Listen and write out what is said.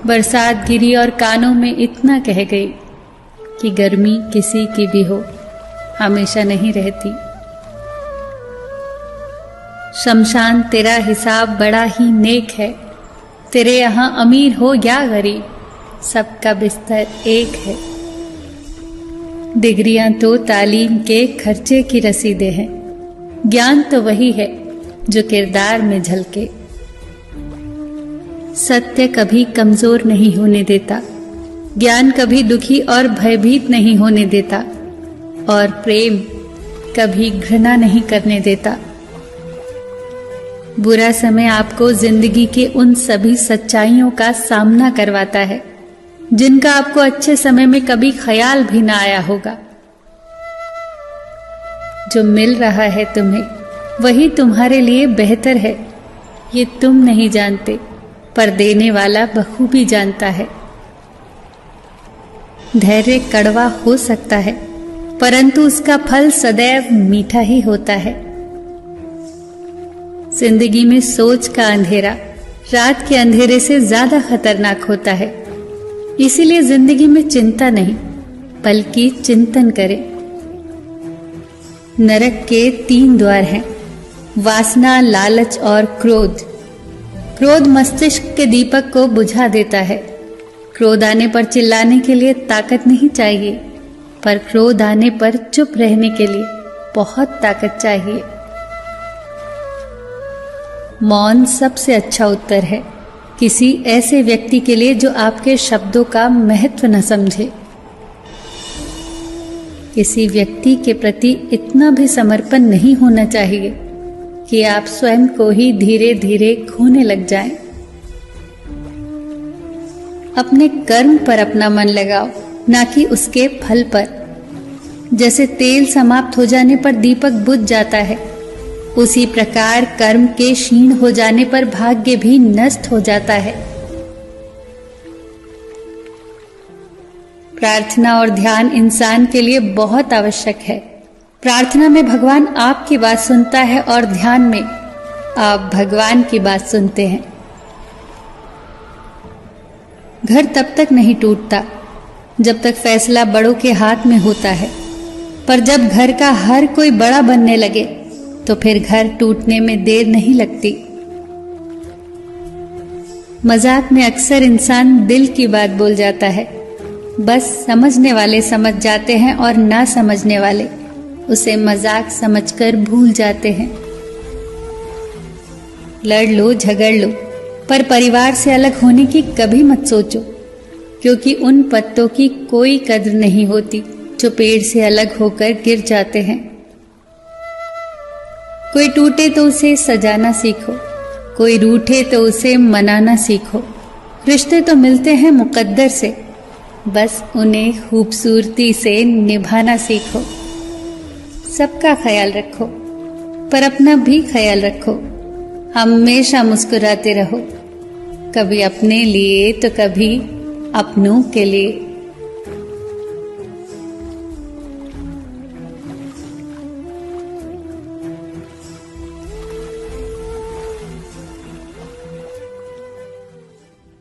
बरसात गिरी और कानों में इतना कह गई कि गर्मी किसी की भी हो, हमेशा नहीं रहती। शमशान तेरा हिसाब बड़ा ही नेक है, तेरे यहाँ अमीर हो या गरीब, सबका बिस्तर एक है। डिग्रियां तो तालीम के खर्चे की रसीदें हैं, ज्ञान तो वही है जो किरदार में झलके। सत्य कभी कमजोर नहीं होने देता, ज्ञान कभी दुखी और भयभीत नहीं होने देता, और प्रेम कभी घृणा नहीं करने देता। बुरा समय आपको जिंदगी के उन सभी सच्चाइयों का सामना करवाता है जिनका आपको अच्छे समय में कभी ख्याल भी ना आया होगा। जो मिल रहा है तुम्हें वही तुम्हारे लिए बेहतर है, ये तुम नहीं जानते, पर देने वाला बखूबी जानता है। धैर्य कड़वा हो सकता है, परंतु उसका फल सदैव मीठा ही होता है। जिंदगी में सोच का अंधेरा रात के अंधेरे से ज्यादा खतरनाक होता है, इसीलिए जिंदगी में चिंता नहीं बल्कि चिंतन करें। नरक के 3 द्वार हैं, वासना, लालच और क्रोध। क्रोध मस्तिष्क के दीपक को बुझा देता है। क्रोध आने पर चिल्लाने के लिए ताकत नहीं चाहिए, पर क्रोध आने पर चुप रहने के लिए बहुत ताकत चाहिए। मौन सबसे अच्छा उत्तर है किसी ऐसे व्यक्ति के लिए जो आपके शब्दों का महत्व न समझे। किसी व्यक्ति के प्रति इतना भी समर्पण नहीं होना चाहिए कि आप स्वयं को ही धीरे धीरे खोने लग जाएं। अपने कर्म पर अपना मन लगाओ, ना कि उसके फल पर। जैसे तेल समाप्त हो जाने पर दीपक बुझ जाता है, उसी प्रकार कर्म के क्षीण हो जाने पर भाग्य भी नष्ट हो जाता है। प्रार्थना और ध्यान इंसान के लिए बहुत आवश्यक है। प्रार्थना में भगवान आपकी बात सुनता है और ध्यान में आप भगवान की बात सुनते हैं। घर तब तक नहीं टूटता जब तक फैसला बड़ों के हाथ में होता है, पर जब घर का हर कोई बड़ा बनने लगे तो फिर घर टूटने में देर नहीं लगती। मजाक में अक्सर इंसान दिल की बात बोल जाता है, बस समझने वाले समझ जाते हैं और ना समझने वाले उसे मजाक समझकर भूल जाते हैं। लड़ लो, झगड़ लो, पर परिवार से अलग होने की कभी मत सोचो, क्योंकि उन पत्तों की कोई कद्र नहीं होती जो पेड़ से अलग होकर गिर जाते हैं। कोई टूटे तो उसे सजाना सीखो, कोई रूठे तो उसे मनाना सीखो। रिश्ते तो मिलते हैं मुकद्दर से, बस उन्हें खूबसूरती से निभाना सीखो। सबका ख्याल रखो, पर अपना भी ख्याल रखो। हमेशा मुस्कुराते रहो, कभी अपने लिए तो कभी अपनों के लिए।